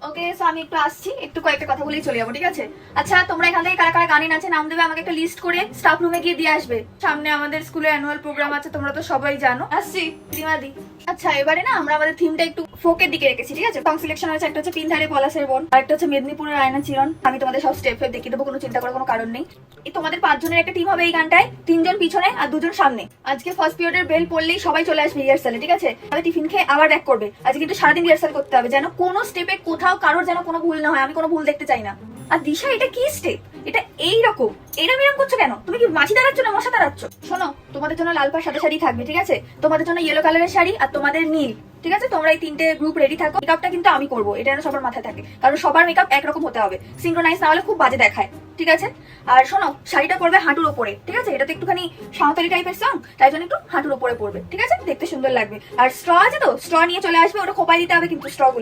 ওকে, so আমি একটু আসছি, একটু কয়েকটা কথা বলেই চলে যাবো, ঠিক আছে? আচ্ছা, তোমরা এখান থেকে কারা কারা গানে নাচে নাম দেবে আমাকে একটা লিস্ট করে স্টাফ রুমে গিয়ে দিয়ে আসবে। সামনে আমাদের স্কুলে অ্যানুয়াল প্রোগ্রাম আছে, তোমরা তো সবাই জানো। আসছি রিমাদি। আচ্ছা, এবারে না আমরা আমাদের থিমটা একটু ফোকের দিকে রেখেছি, ঠিক আছে? সং সিলেকশন হয়েছে, একটা হচ্ছে পিনধারে পলাশের বোন, আর একটা হচ্ছে মেদিনীপুরের আয়না চিরন। আমি তোমাদের সব স্টেপ ফেপ দেখিয়ে দেবো, কোনো চিন্তা করার কোনো কারণ নেই। এই তোমাদের 5 জনের একটা টিম হবে এই গানটায়, 3 জন পিছনে আর 2 জন সামনে। আজকে ফার্স্ট পিরিয়ডের বেল পড়লেই সবাই চলে আসবে রিহার্সালে, ঠিক আছে? তবে টিফিন খেয়ে আবার ব্যাক করবে। আজকে কিন্তু সারাদিন রিহার্সাল করতে হবে, যেন কোনো স্টেপে কোথাও কারোর যেন কোনো ভুল না হয়। আমি কোনো ভুল দেখতে চাই না। আর দিশা, এটা কি স্টেপ? এটা এইরকম এরম করছো কেন? তুমি কি মাছি দাঁড়াচ্ছ না মশা দাঁড়াচ্ছ? শোনো, তোমাদের জন্য লাল পাড় সাদা শাড়ি থাকবে, ঠিক আছে? তোমাদের জন্য ইয়েলো কালারের শাড়ি আর তোমাদের নীল, ঠিক আছে? তোমরা এই 3টে গ্রুপ রেডি থাকো। মেকআপটা কিন্তু আমি করবো, এটা যেন সবার মাথায় থাকে, কারণ সবার মেকআপ একরকম হতে হবে। সিঙ্ক্রোনাইজ না হলে খুব বাজে দেখায়, ঠিক আছে? আর শোনো, শাড়িটা পরবে হাঁটুর ওপরে, ঠিক আছে? এটা তো একটুখানি সাঁওতালি টাইপের সং, তাই জন্য একটু হাঁটুর ওপরে পরবে, ঠিক আছে? দেখতে সুন্দর লাগবে। আর স্ট্র আছে তো, স্ট্র নিয়ে চলে আসবে, ওটা খোপায় দিতে হবে কিন্তু স্ট্র গুলো।